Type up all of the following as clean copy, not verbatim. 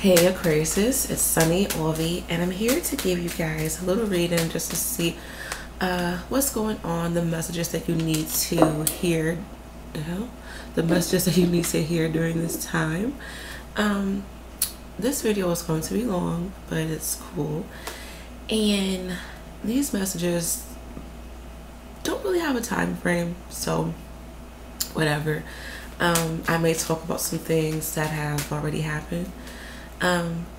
Hey Aquarius, it's Sunny Olvie, and I'm here to give you guys a little reading just to see what's going on, the messages that you need to hear, the messages that you need to hear during this time. This video is going to be long, but it's cool, and these messages don't really have a time frame, so whatever. I may talk about some things that have already happened.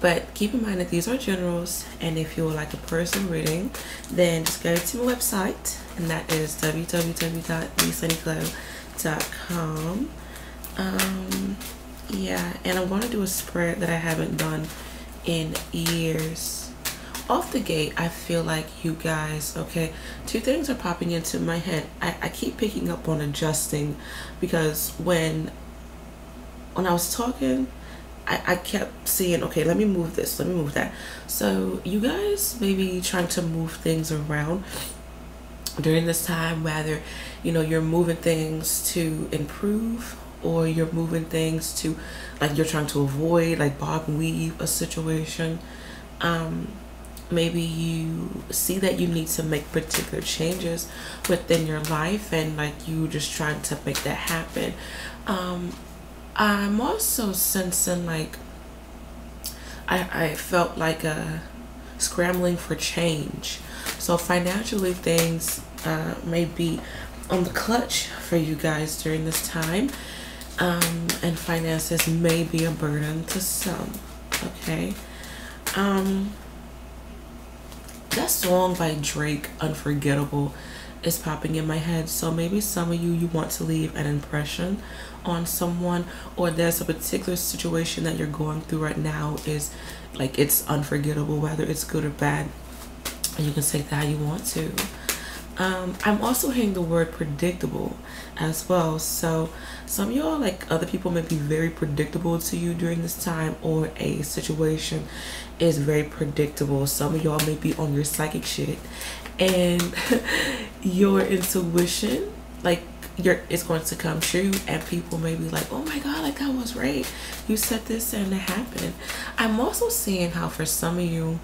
But keep in mind that these are generals, and if you would like a personal reading, then just go to my website, and that is www.thesunnycloud.com. Yeah, and I'm going to do a spread that I haven't done in years. Off the gate, I feel like you guys, okay, two things are popping into my head. I keep picking up on adjusting, because when I was talking, I kept seeing, okay, let me move this, let me move that. So you guys may be trying to move things around during this time, whether you're moving things to improve, or you're moving things to, like, you're trying to avoid, like, bob and weave a situation. Maybe you see that you need to make particular changes within your life, and like you just trying to make that happen. I'm also sensing, like, I felt like scrambling for change. So financially, things may be on the clutch for you guys during this time, and finances may be a burden to some. Okay. That song by Drake, Unforgettable, is popping in my head. So maybe some of you want to leave an impression on someone, or there's a particular situation that you're going through right now is like it's unforgettable, whether it's good or bad, and you can say that how you want to. I'm also hearing the word predictable as well. So some of y'all, like, other people may be very predictable to you during this time, or a situation is very predictable. Some of y'all may be on your psychic shit, and your intuition, like, it's going to come true, and people may be like, oh my god, like, that was right, you said this and it happened. I'm also seeing how for some of you,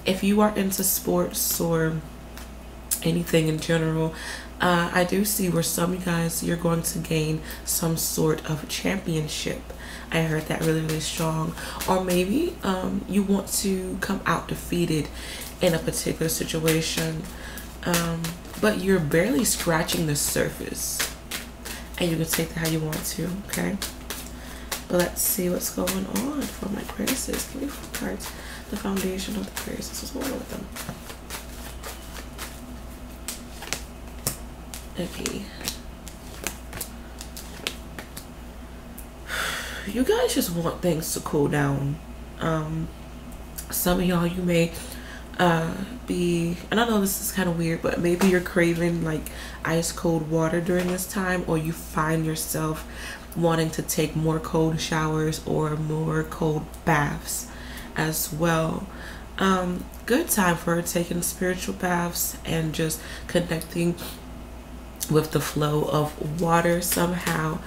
if you are into sports or anything in general, I do see where some of you guys, you're going to gain some sort of championship. I heard that really strong. Or maybe you want to come out defeated in a particular situation, but you're barely scratching the surface, and you can take that how you want to. Okay, but let's see what's going on for my Aquarius. Give me 4 cards. The foundation of the Aquarius. What's going on with them? Okay, you guys just want things to cool down. Some of y'all, you may be, and I know this is kind of weird, but maybe you're craving like ice cold water during this time, or you find yourself wanting to take more cold showers or more cold baths as well. Good time for taking spiritual baths and just connecting with the flow of water somehow.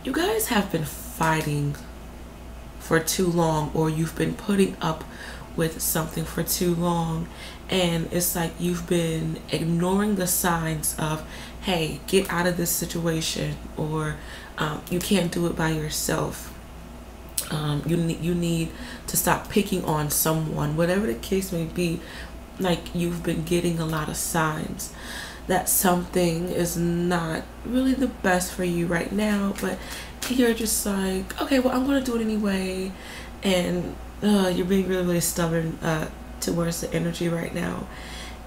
You guys have been fighting for too long, or you've been putting up with something for too long, and it's like you've been ignoring the signs of, hey, get out of this situation, or you can't do it by yourself. You need to stop picking on someone, whatever the case may be. Like, you've been getting a lot of signs that something is not really the best for you right now, but you're just like, okay, well, I'm gonna do it anyway, and you're being really stubborn towards the energy right now.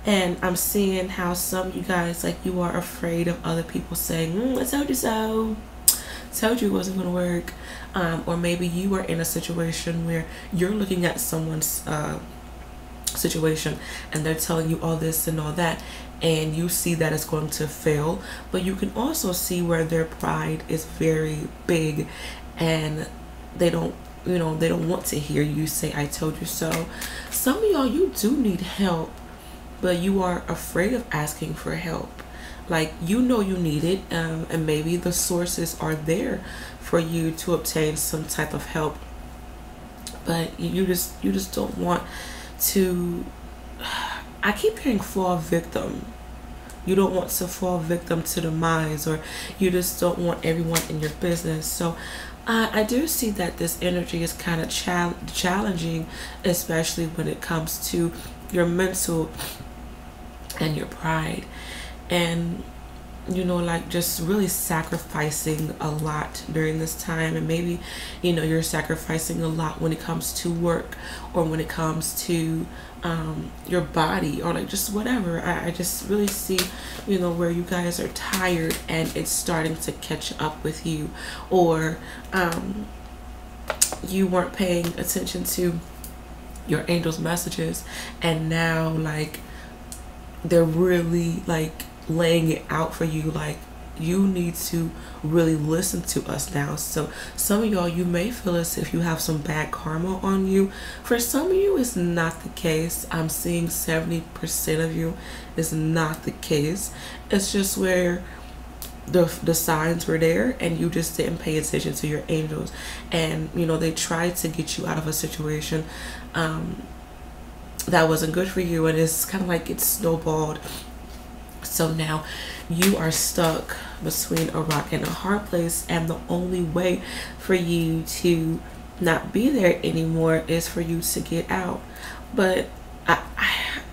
And I'm seeing how some of you guys, like, you are afraid of other people saying, I told you so, told you it wasn't gonna work. Or maybe you are in a situation where you're looking at someone's situation, and they're telling you all this and all that, and you see that it's going to fail. But you can also see where their pride is very big, and they don't want to hear you say I told you so. Some of y'all, you do need help, but you are afraid of asking for help. Like, you know you need it, and maybe the sources are there for you to obtain some type of help, but you just don't want to. I keep hearing fall victim. You don't want to fall victim to demise, or you just don't want everyone in your business. So I do see that this energy is kind of challenging, especially when it comes to your mental and your pride. And like just really sacrificing a lot during this time. And maybe you're sacrificing a lot when it comes to work, or when it comes to your body, or like just whatever. I just really see where you guys are tired and it's starting to catch up with you, or you weren't paying attention to your angel's messages, and now like they're really like laying it out for you, like you need to really listen to us now. So some of y'all, you may feel as if you have some bad karma on you. For some of you, it's not the case. I'm seeing 70% of you is not the case. It's just where the signs were there and you just didn't pay attention to your angels, and they tried to get you out of a situation that wasn't good for you, and it's kind of like it snowballed. So now you are stuck between a rock and a hard place, and the only way for you to not be there anymore is for you to get out. But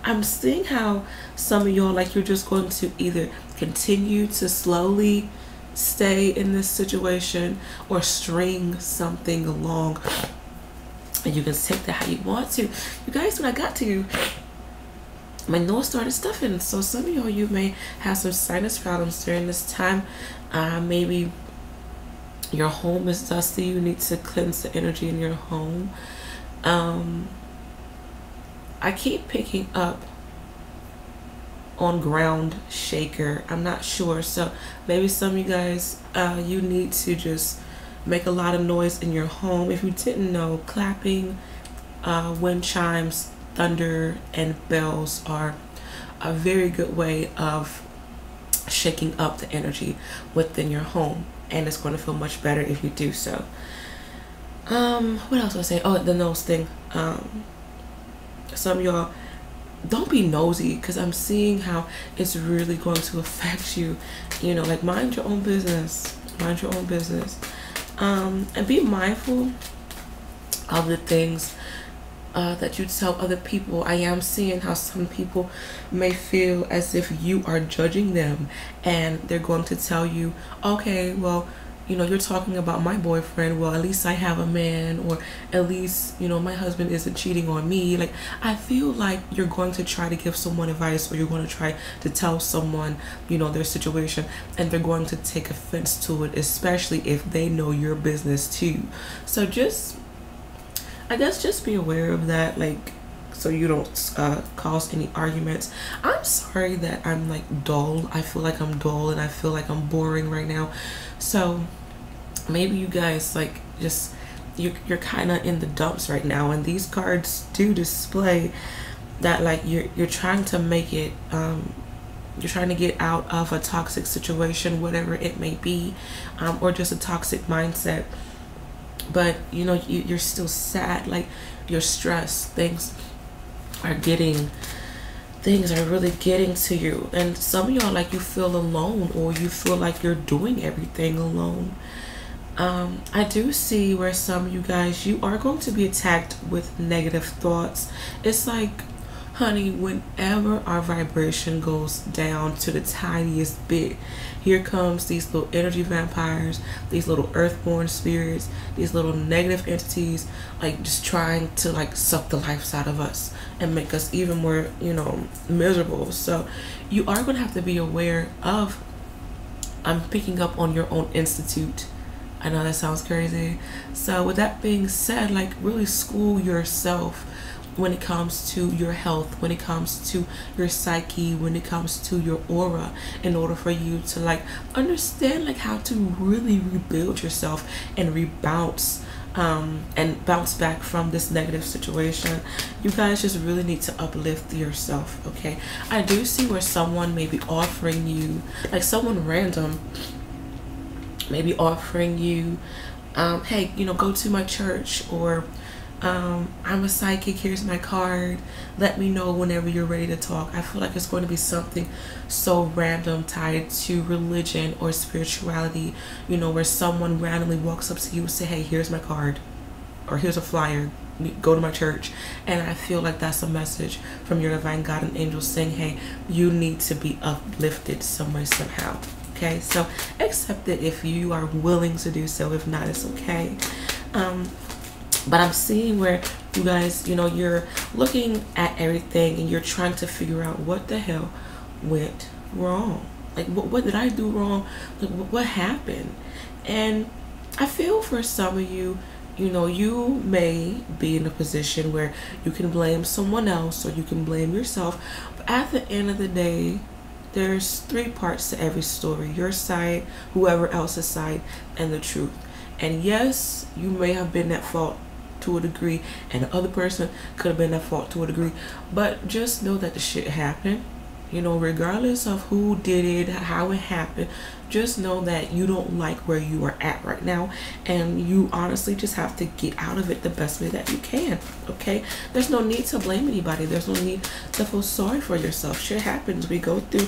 I'm seeing how some of y'all, like, you're just going to either continue to slowly stay in this situation or string something along, and you can take that how you want to. You guys, when I got to you, my nose started stuffing. So some of y'all, you may have some sinus problems during this time. Maybe your home is dusty. You need to cleanse the energy in your home. I keep picking up on ground shaker. I'm not sure. So maybe some of you guys, you need to just make a lot of noise in your home. If you didn't know, clapping, wind chimes, thunder, and bells are a very good way of shaking up the energy within your home, and it's going to feel much better if you do so. What else was I say? Oh, the nose thing. Some of y'all, don't be nosy, because I'm seeing how it's really going to affect you. Like, mind your own business. Mind your own business. And be mindful of the things that you tell other people. I am seeing how some people may feel as if you are judging them, and they're going to tell you, okay, well, you're talking about my boyfriend, well, at least I have a man, or at least my husband isn't cheating on me. Like, I feel like you're going to try to give someone advice, or you're going to try to tell someone their situation, and they're going to take offense to it, especially if they know your business too. So I guess just be aware of that, like, so you don't cause any arguments. I'm sorry that I'm like dull. I feel like I'm dull, and I feel like I'm boring right now. So maybe you guys, like, just you're kind of in the dumps right now, and these cards do display that, like, you're trying to make it, you're trying to get out of a toxic situation, whatever it may be, or just a toxic mindset. But you're still sad, like, you're stressed, things are really getting to you. And some of y'all, like, you feel alone, or you feel like you're doing everything alone. I do see where some of you guys, you are going to be attacked with negative thoughts. It's like, honey, whenever our vibration goes down to the tiniest bit, here comes these little energy vampires, these little earthborn spirits, these little negative entities, like, just trying to, like, suck the life out of us and make us even more, miserable. So you are going to have to be aware of, I'm picking up on your own institute. I know that sounds crazy. So with that being said, like, really school yourself when it comes to your health, when it comes to your psyche, when it comes to your aura, in order for you to, like, understand, like, how to really rebuild yourself and rebounce and bounce back from this negative situation. You guys just really need to uplift yourself, okay? I do see where someone may be offering you, like someone random maybe offering you, hey, you know, go to my church, or I'm a psychic, here's my card, let me know whenever you're ready to talk. I feel like it's going to be something so random tied to religion or spirituality, you know, where someone randomly walks up to you and say, hey, here's my card, or here's a flyer, go to my church. And I feel like that's a message from your divine God and angels saying, hey, you need to be uplifted some way, somehow. Okay, so accept it if you are willing to do so. If not, it's okay. But I'm seeing where you guys, you know, you're looking at everything and you're trying to figure out what the hell went wrong. Like, what did I do wrong? Like, what happened? And I feel for some of you, you know, you may be in a position where you can blame someone else or you can blame yourself. But at the end of the day, there's three parts to every story: your side, whoever else's side, and the truth. And yes, you may have been at fault to a degree, and the other person could have been at fault to a degree, but just know that the shit happened. You know, regardless of who did it, how it happened, just know that you don't like where you are at right now, and you honestly just have to get out of it the best way that you can. Okay, there's no need to blame anybody, there's no need to feel sorry for yourself. Shit happens. We go through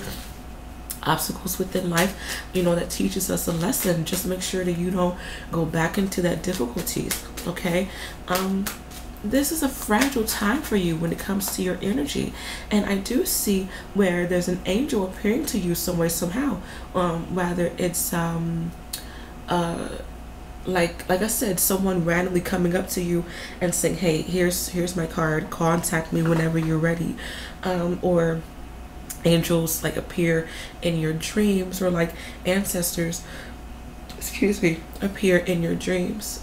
obstacles within life, you know, that teaches us a lesson. Just make sure that you don't go back into that difficulties. Okay, this is a fragile time for you when it comes to your energy, and I do see where there's an angel appearing to you some way, somehow, whether it's like I said, someone randomly coming up to you and saying, hey, here's my card, contact me whenever you're ready, or angels like appear in your dreams, or like ancestors, excuse me, appear in your dreams.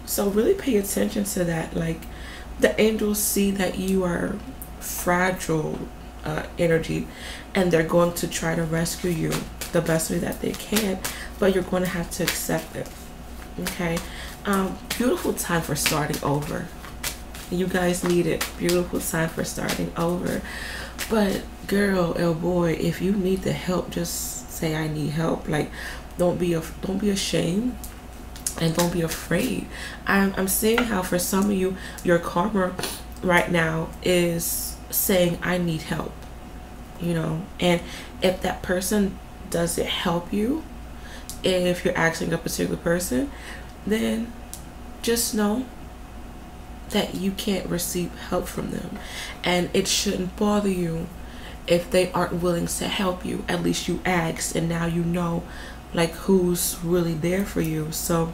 So really pay attention to that. Like, the angels see that you are fragile energy, and they're going to try to rescue you the best way that they can, but you're going to have to accept it. Okay, beautiful time for starting over. You guys need it. Beautiful time for starting over. But girl or boy, if you need the help, just say I need help. Like, don't be ashamed, and don't be afraid. I'm seeing how for some of you, your karma right now is saying I need help, you know. And if that person doesn't help you, if you're asking a particular person, then just know that you can't receive help from them, and it shouldn't bother you if they aren't willing to help you. At least you asked, and now you know like who's really there for you. So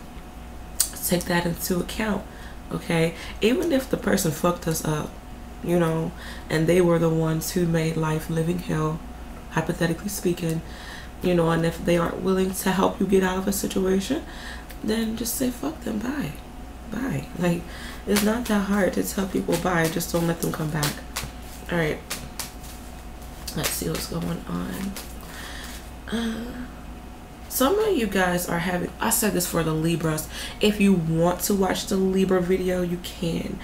take that into account. Okay, even if the person fucked us up, you know, and they were the ones who made life living hell, hypothetically speaking, you know, and if they aren't willing to help you get out of a situation, then just say fuck them, bye. Like, it's not that hard to tell people bye. Just don't let them come back. All right, let's see what's going on. Some of you guys are having, I said this for the Libras, if you want to watch the Libra video, you can.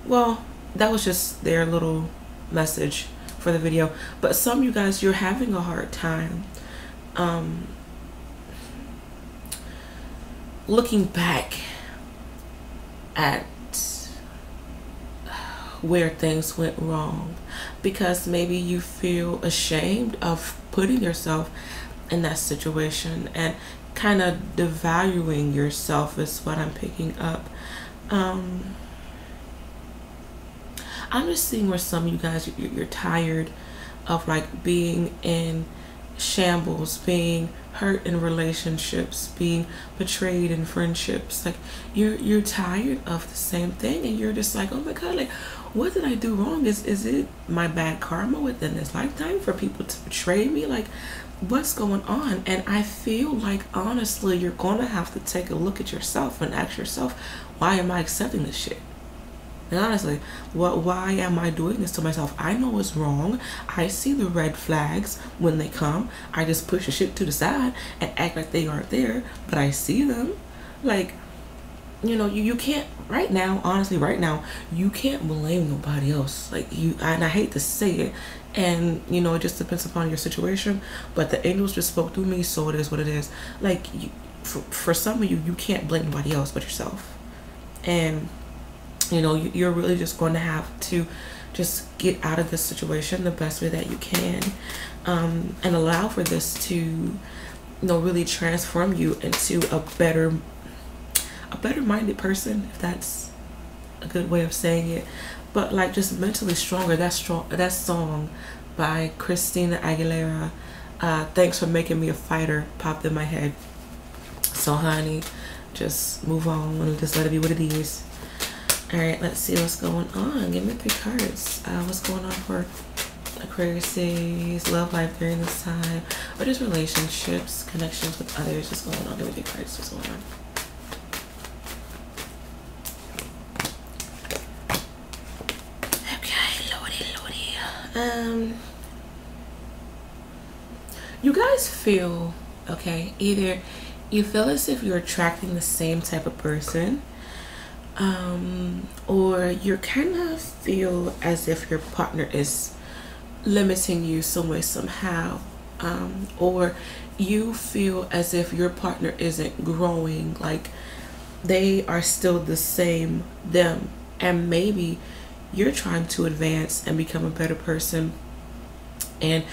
Well, that was just their little message for the video. But some of you guys, you're having a hard time looking back at where things went wrong, because maybe you feel ashamed of putting yourself in that situation and kind of devaluing yourself is what I'm picking up. I'm just seeing where some of you guys, you're tired of like being in shambles, being hurt in relationships, being betrayed in friendships. Like, you're tired of the same thing, and you're just like, oh my god, like, what did I do wrong? Is it my bad karma within this lifetime for people to betray me? Like, what's going on? And I feel like honestly you're gonna have to take a look at yourself and ask yourself, why am I accepting this shit? And honestly, why am I doing this to myself? I know it's wrong. I see the red flags when they come. I just push the shit to the side and act like they aren't there, but I see them. Like, you know, you can't right now, honestly, right now, you can't blame nobody else. Like you, and I hate to say it, and you know, it just depends upon your situation. But the angels just spoke through me, so it is what it is. Like for some of you, you can't blame nobody else but yourself, and you know, you're really just going to have to just get out of this situation the best way that you can, and allow for this to, you know, really transform you into a better minded person, if that's a good way of saying it. But like just mentally stronger. That song by Christina Aguilera, Thanks for Making Me a Fighter, popped in my head. So honey, just move on and just let it be what it is. All right, let's see what's going on. Give me 3 cards. What's going on for Aquarius' love life during this time, or just relationships, connections with others? What's going on? Give me 3 cards. What's going on? You guys feel, okay, either you feel as if you're attracting the same type of person, or you kind of feel as if your partner is limiting you some way, somehow, or you feel as if your partner isn't growing, like they are still the same them, and maybe you're trying to advance and become a better person, and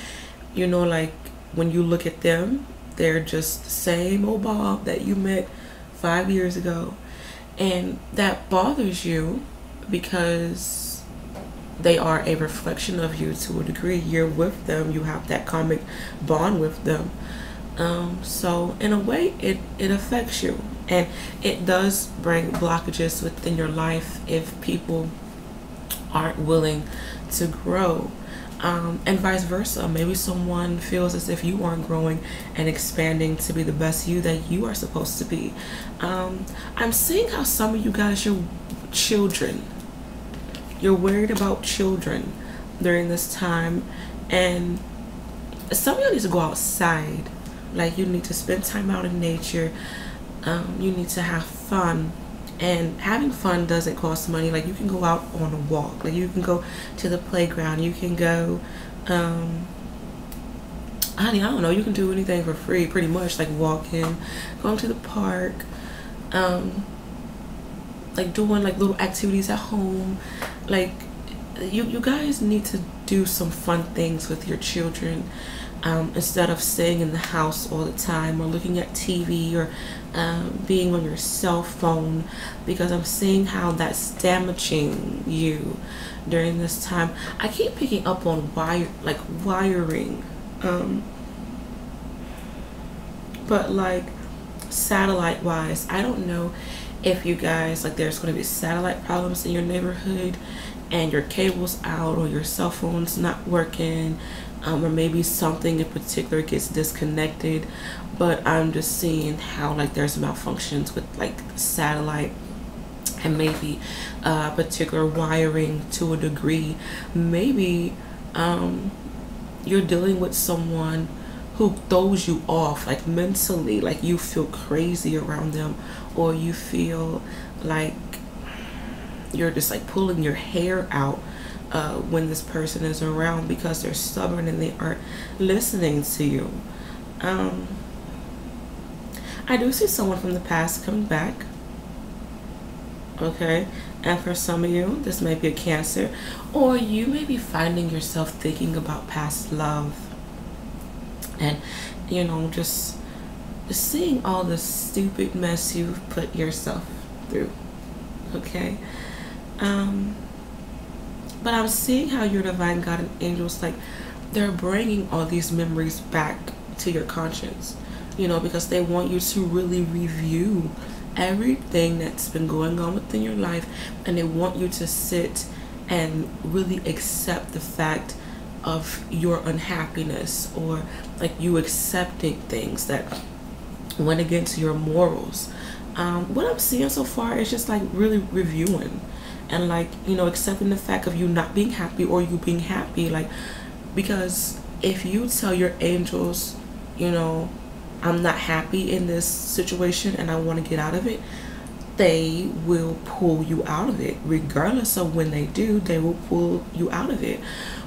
you know, like when you look at them, they're just the same old Bob that you met 5 years ago, and that bothers you because they are a reflection of you to a degree. You're with them, you have that karmic bond with them, so in a way it affects you, and it does bring blockages within your life if people aren't willing to grow, and vice versa. Maybe someone feels as if you aren't growing and expanding to be the best you that you are supposed to be. I'm seeing how some of you guys, your children, you're worried about children during this time, and some of you need to go outside. Like you need to spend time out in nature. You need to have fun. And having fun doesn't cost money. Like you can go out on a walk, like you can go to the playground, you can go, honey, I don't know, you can do anything for free pretty much, like walking, going to the park, like doing like little activities at home. Like you guys need to do some fun things with your children, instead of staying in the house all the time or looking at TV or being on your cell phone, because I'm seeing how that's damaging you during this time. I keep picking up on wiring, but like satellite wise, I don't know if you guys, like there's going to be satellite problems in your neighborhood and your cable's out or your cell phone's not working, or maybe something in particular gets disconnected. But I'm just seeing how like there's malfunctions with like satellite and maybe particular wiring to a degree. Maybe you're dealing with someone who throws you off, like mentally, like you feel crazy around them, or you feel like you're just like pulling your hair out when this person is around, because they're stubborn and they aren't listening to you. I do see someone from the past coming back, okay, and for some of you this may be a Cancer, or you may be finding yourself thinking about past love, and you know, just seeing all the stupid mess you've put yourself through, okay. But I'm seeing how your divine God and angels, like they're bringing all these memories back to your conscience, you know, because they want you to really review everything that's been going on within your life, and they want you to sit and really accept the fact of your unhappiness, or like you accepting things that went against your morals. What I'm seeing so far is just like really reviewing and like, you know, accepting the fact of you not being happy or you being happy. Like, because if you tell your angels, you know, I'm not happy in this situation and I want to get out of it, they will pull you out of it. Regardless of when they do, they will pull you out of it.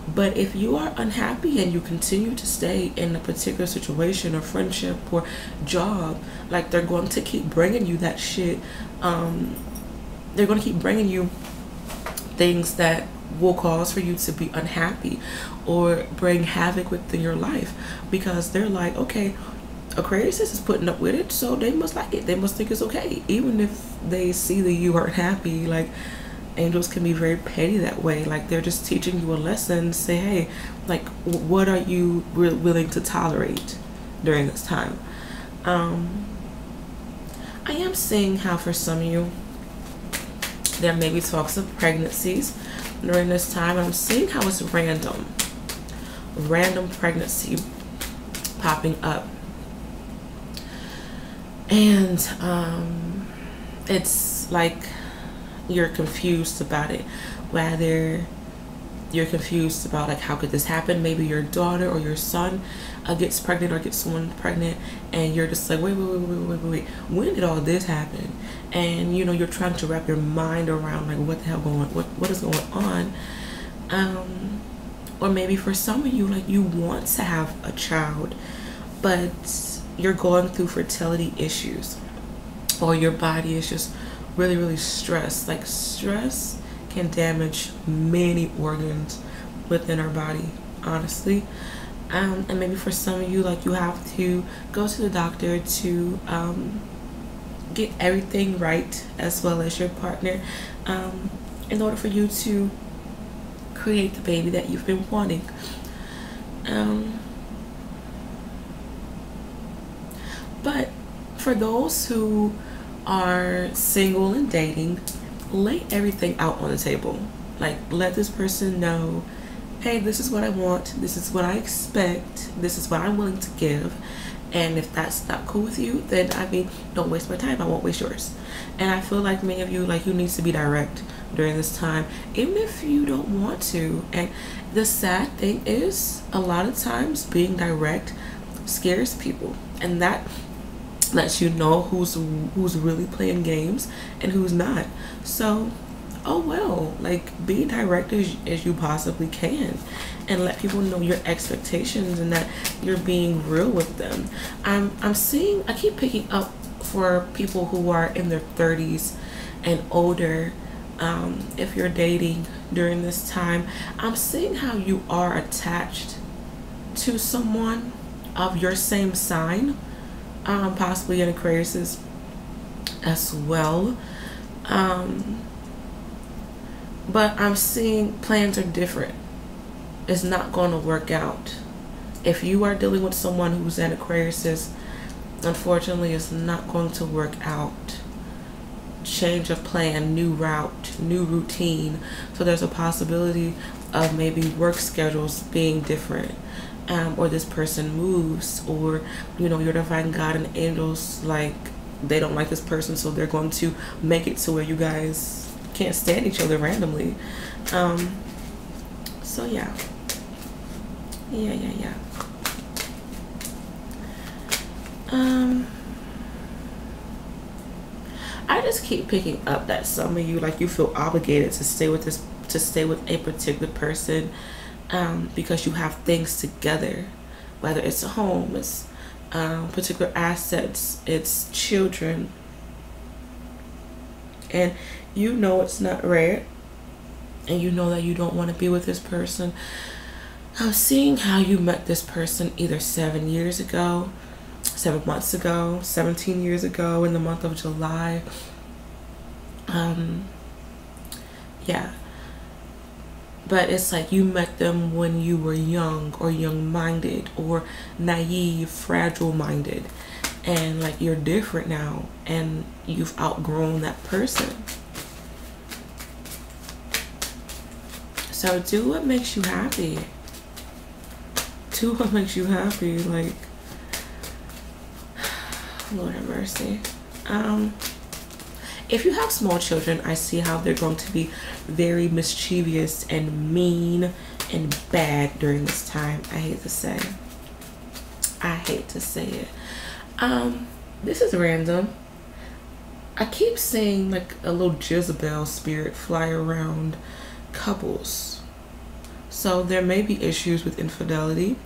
But if you are unhappy and you continue to stay in a particular situation or friendship or job, like, they're going to keep bringing you that shit. They're going to keep bringing you things that will cause for you to be unhappy or bring havoc within your life, because they're like, okay, Aquarius is putting up with it, so they must like it. They must think it's okay, even if they see that you aren't happy. Like, angels can be very petty that way. Like, they're just teaching you a lesson. Say, hey, like, what are you willing to tolerate during this time? I am seeing how for some of you there may be talks of pregnancies during this time. I'm seeing how it's random pregnancy popping up. And it's like you're confused about it, whether you're confused about, like, how could this happen? Maybe your daughter or your son gets pregnant or gets someone pregnant, and you're just like, wait, when did all this happen? And you know, you're trying to wrap your mind around, like, what the hell what is going on? Or maybe for some of you, like, you want to have a child, but you're going through fertility issues, or your body is just really stressed. Like, stress can damage many organs within our body, honestly. And maybe for some of you, like, you have to go to the doctor to get everything right, as well as your partner, in order for you to create the baby that you've been wanting. But for those who are single and dating, lay everything out on the table. Like, let this person know, hey, this is what I want, this is what I expect, this is what I'm willing to give. And if that's not cool with you, then, I mean, don't waste my time, I won't waste yours. And I feel like many of you, like, you need to be direct during this time, even if you don't want to. And the sad thing is, a lot of times being direct scares people, and that lets you know who's really playing games and who's not. So, oh well, like, be direct as you possibly can, and let people know your expectations and that you're being real with them. I keep picking up for people who are in their 30s and older. If you're dating during this time, I'm seeing how you are attached to someone of your same sign, possibly an Aquarius as well. But I'm seeing plans are different. It's not going to work out. If you are dealing with someone who's an Aquarius, unfortunately, it's not going to work out. Change of plan, new route, new routine. So there's a possibility of maybe work schedules being different, or this person moves, or, you know, your divine God and angels, like, they don't like this person, so they're going to make it to where you guys can't stand each other randomly. So yeah. I just keep picking up that some of you, like, you feel obligated to stay with a particular person, because you have things together, whether it's a home, it's particular assets, it's children, and you know it's not rare, and you know that you don't want to be with this person. I'm seeing how you met this person either 7 years ago, 7 months ago, 17 years ago, in the month of July. Yeah. But it's like you met them when you were young, or young-minded, or naive, fragile-minded. And, like, you're different now, and you've outgrown that person. So do what makes you happy. Do what makes you happy. Like, Lord have mercy. If you have small children, I see how they're going to be very mischievous and mean and bad during this time. I hate to say it. This is random. I keep seeing like a little Jezebel spirit fly around couples. So there may be issues with infidelity.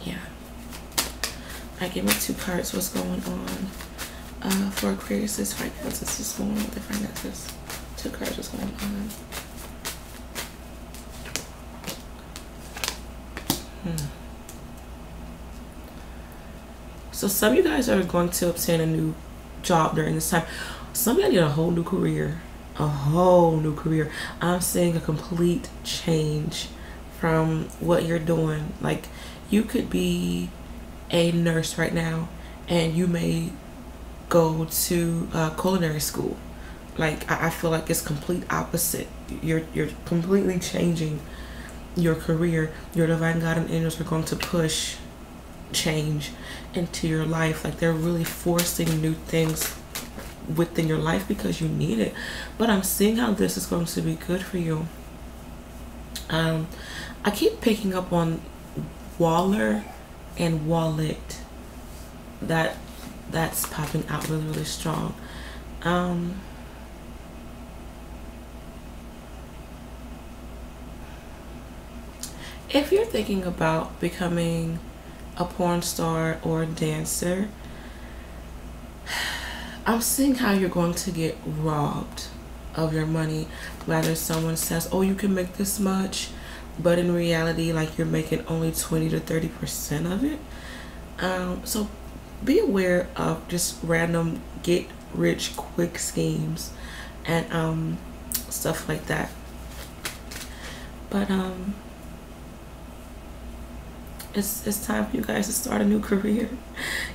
Yeah. I give me 2 cards. What's going on for Aquarius's finances? What's going on with their finances? 2 cards. What's going on? So some of you guys are going to obtain a new job during this time. Some of you need a whole new career. A whole new career. I'm seeing a complete change from what you're doing. Like, you could be a nurse right now and you may go to culinary school. Like, I feel like it's complete opposite. You're completely changing your career. Your divine God and angels are going to push change into your life. Like, they're really forcing new things within your life because you need it. But I'm seeing how this is going to be good for you. I keep picking up on Waller and wallet. That's popping out really, really strong. If you're thinking about becoming a porn star or a dancer, I'm seeing how you're going to get robbed of your money. Whether someone says, oh, you can make this much, but in reality, like, you're making only 20 to 30% of it. So be aware of just random get rich quick schemes and stuff like that. But it's time for you guys to start a new career.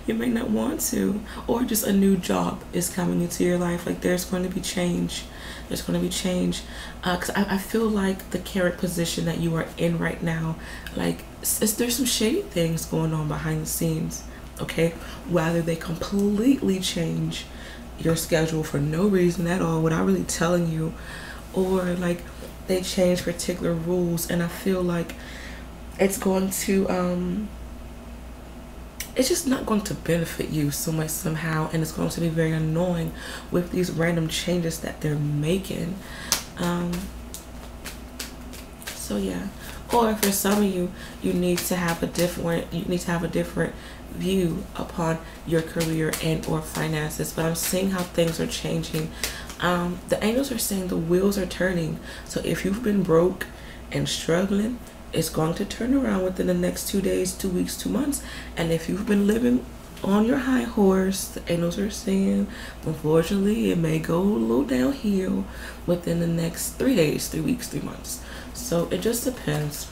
You may not want to, or just a new job is coming into your life. Like, there's going to be change. There's going to be change. Because I feel like the current position that you are in right now, like, there's some shady things going on behind the scenes. Okay, whether they completely change your schedule for no reason at all without really telling you, or like they change particular rules, and I feel like it's going to it's just not going to benefit you so much somehow, and it's going to be very annoying with these random changes that they're making. So yeah. Or for some of you, you need to have a different view upon your career and or finances. But I'm seeing how things are changing. The angels are saying the wheels are turning. So if you've been broke and struggling, it's going to turn around within the next 2 days, 2 weeks, 2 months. And if you've been living on your high horse, the angels are saying, unfortunately, it may go a little downhill within the next 3 days, 3 weeks, 3 months. So it just depends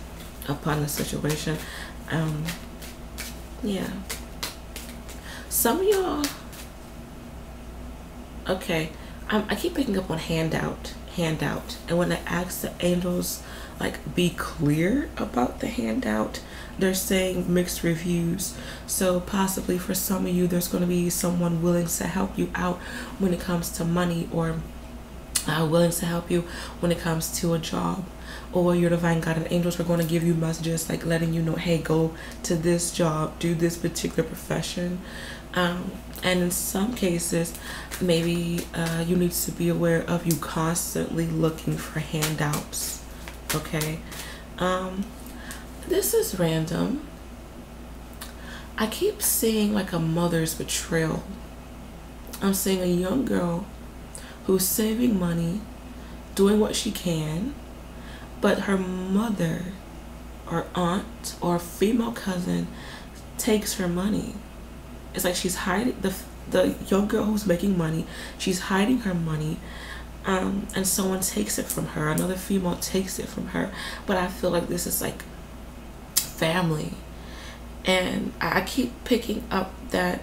upon the situation. Yeah. Some of y'all, okay, I keep picking up on handout. And when I ask the angels, like, be clear about the handout, they're saying mixed reviews. So possibly for some of you, there's going to be someone willing to help you out when it comes to money, or willing to help you when it comes to a job, or your divine God and angels are going to give you messages like letting you know, hey, go to this job, do this particular profession. And in some cases, maybe you need to be aware of you constantly looking for handouts. Okay, this is random. I keep seeing like a mother's betrayal. I'm seeing a young girl who's saving money, doing what she can, but her mother or aunt or female cousin takes her money. It's like she's hiding, the young girl who's making money, she's hiding her money, and someone takes it from her. Another female takes it from her. But I feel like this is like family. And I keep picking up that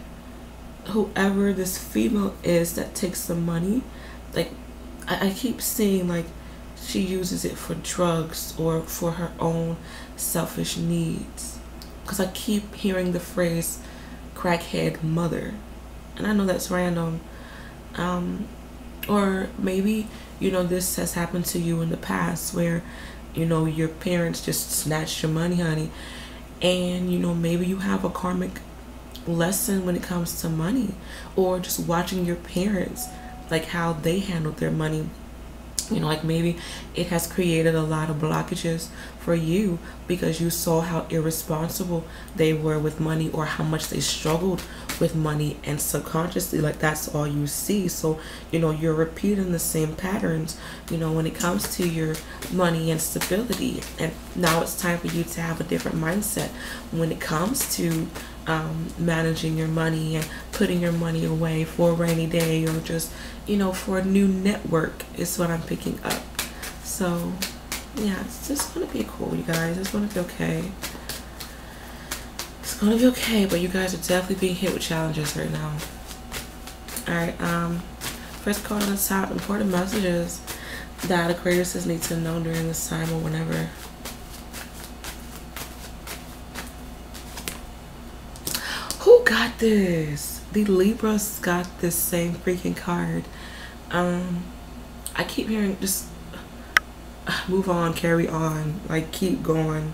whoever this female is that takes the money, like, I keep seeing like she uses it for drugs or for her own selfish needs. Because I keep hearing the phrase crackhead mother, and I know that's random. Or maybe, you know, this has happened to you in the past where, you know, your parents just snatched your money, honey, and, you know, maybe you have a karmic lesson when it comes to money, or just watching your parents, like how they handled their money. Like maybe it has created a lot of blockages for you because you saw how irresponsible they were with money, or how much they struggled with money, and subconsciously, like, that's all you see. So you're repeating the same patterns when it comes to your money and stability. And now it's time for you to have a different mindset when it comes to managing your money and putting your money away for a rainy day, or just for a new network, is what I'm picking up. So yeah, it's just gonna be cool, you guys. It's gonna be okay. It's gonna be okay, but you guys are definitely being hit with challenges right now. All right, first card on the top: important messages that Aquariuses need to know during this time, or whenever. Who got this? The Libras got this same freaking card. I keep hearing just move on, carry on, like keep going.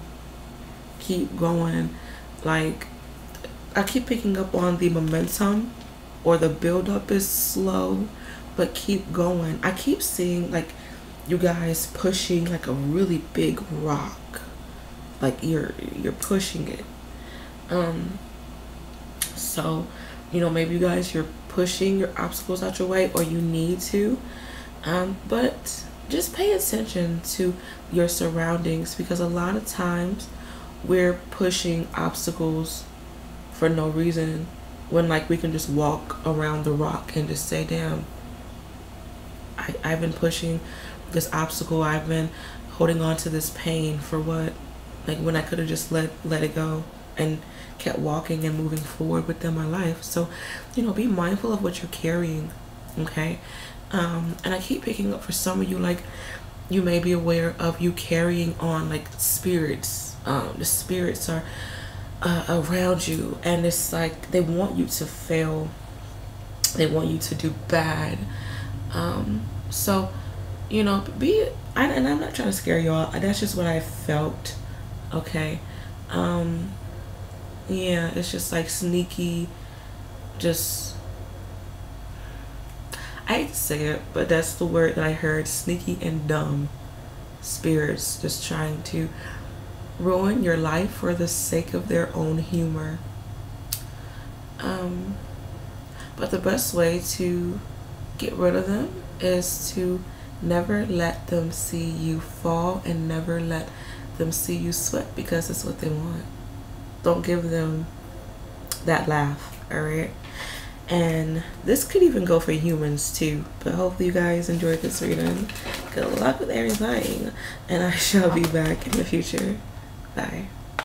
Like I keep picking up on the momentum, or the build up is slow, but keep going. I keep seeing like you guys pushing like a really big rock, like you're pushing it. So maybe you guys, you're pushing your obstacles out your way, or you need to, but just pay attention to your surroundings, because a lot of times we're pushing obstacles for no reason, when like we can just walk around the rock and just say, damn, I've been pushing this obstacle, I've been holding on to this pain for what? Like, when I could have just let it go and kept walking and moving forward within my life. So be mindful of what you're carrying, okay? And I keep picking up for some of you, like, you may be aware of you carrying on like spirits. The spirits are around you, and it's like they want you to fail, they want you to do bad. So and I'm not trying to scare y'all, that's just what I felt, okay? Yeah, it's just like sneaky, just, I hate to say it, but that's the word that I heard: sneaky and dumb spirits, just trying to ruin your life for the sake of their own humor. But the best way to get rid of them is to never let them see you fall, and never let them see you sweat, because it's what they want. Don't give them that laugh, all right? And this could even go for humans too, but hopefully you guys enjoyed this reading. Good luck with everything, and I shall be back in the future. Bye.